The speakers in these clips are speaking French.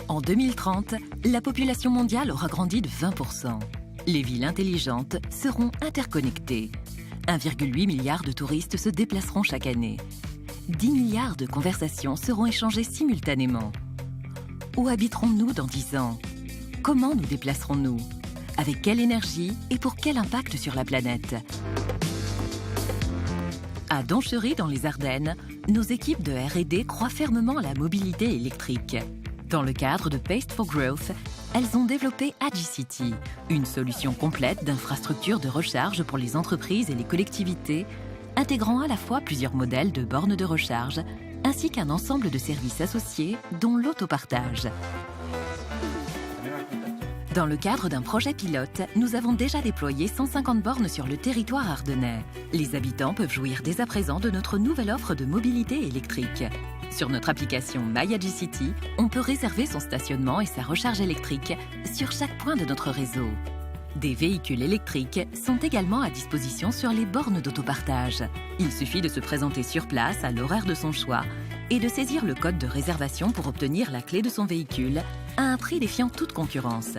En 2030, la population mondiale aura grandi de 20%. Les villes intelligentes seront interconnectées. 1,8 milliard de touristes se déplaceront chaque année. 10 milliards de conversations seront échangées simultanément. Où habiterons-nous dans 10 ans? Comment nous déplacerons-nous? Avec quelle énergie et pour quel impact sur la planète? À Donchery, dans les Ardennes, nos équipes de R&D croient fermement à la mobilité électrique. Dans le cadre de Paste for Growth, elles ont développé AGCity, une solution complète d'infrastructures de recharge pour les entreprises et les collectivités, intégrant à la fois plusieurs modèles de bornes de recharge, ainsi qu'un ensemble de services associés, dont l'autopartage. Dans le cadre d'un projet pilote, nous avons déjà déployé 150 bornes sur le territoire ardennais. Les habitants peuvent jouir dès à présent de notre nouvelle offre de mobilité électrique. Sur notre application MyAGCity, on peut réserver son stationnement et sa recharge électrique sur chaque point de notre réseau. Des véhicules électriques sont également à disposition sur les bornes d'autopartage. Il suffit de se présenter sur place à l'horaire de son choix et de saisir le code de réservation pour obtenir la clé de son véhicule à un prix défiant toute concurrence.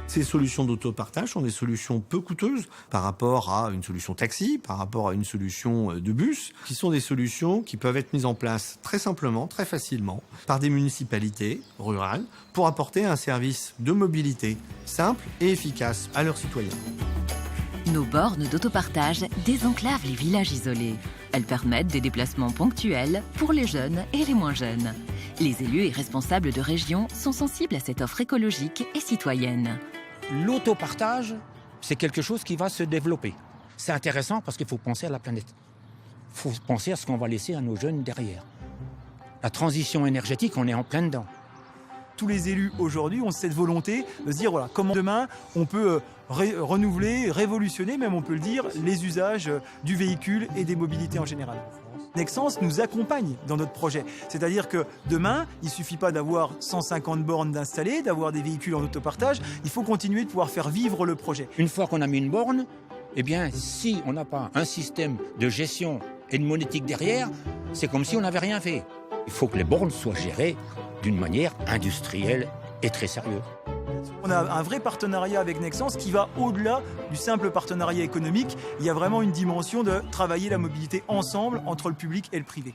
Ces solutions d'autopartage sont des solutions peu coûteuses par rapport à une solution taxi, par rapport à une solution de bus, qui sont des solutions qui peuvent être mises en place très simplement, très facilement, par des municipalités rurales pour apporter un service de mobilité simple et efficace à leurs citoyens. Nos bornes d'autopartage désenclavent les villages isolés. Elles permettent des déplacements ponctuels pour les jeunes et les moins jeunes. Les élus et responsables de région sont sensibles à cette offre écologique et citoyenne. L'autopartage, c'est quelque chose qui va se développer. C'est intéressant parce qu'il faut penser à la planète. Il faut penser à ce qu'on va laisser à nos jeunes derrière. La transition énergétique, on est en plein dedans. Tous les élus aujourd'hui ont cette volonté de se dire voilà, comment demain on peut renouveler, révolutionner, même on peut le dire, les usages du véhicule et des mobilités en général. Nexans nous accompagne dans notre projet. C'est-à-dire que demain, il ne suffit pas d'avoir 150 bornes d'installer, d'avoir des véhicules en autopartage, il faut continuer de pouvoir faire vivre le projet. Une fois qu'on a mis une borne, eh bien, si on n'a pas un système de gestion et de monétique derrière, c'est comme si on n'avait rien fait. Il faut que les bornes soient gérées d'une manière industrielle et très sérieuse. On a un vrai partenariat avec Nexans qui va au-delà du simple partenariat économique. Il y a vraiment une dimension de travailler la mobilité ensemble entre le public et le privé.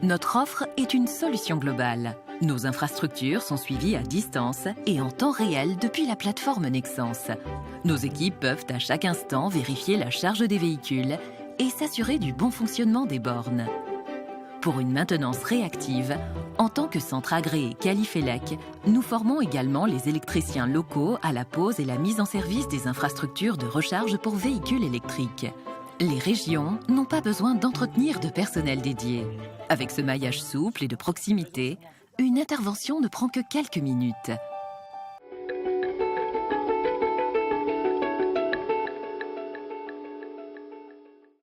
Notre offre est une solution globale. Nos infrastructures sont suivies à distance et en temps réel depuis la plateforme Nexans. Nos équipes peuvent à chaque instant vérifier la charge des véhicules et s'assurer du bon fonctionnement des bornes. Pour une maintenance réactive, en tant que centre agréé Qualifelec, nous formons également les électriciens locaux à la pose et la mise en service des infrastructures de recharge pour véhicules électriques. Les régions n'ont pas besoin d'entretenir de personnel dédié. Avec ce maillage souple et de proximité, une intervention ne prend que quelques minutes.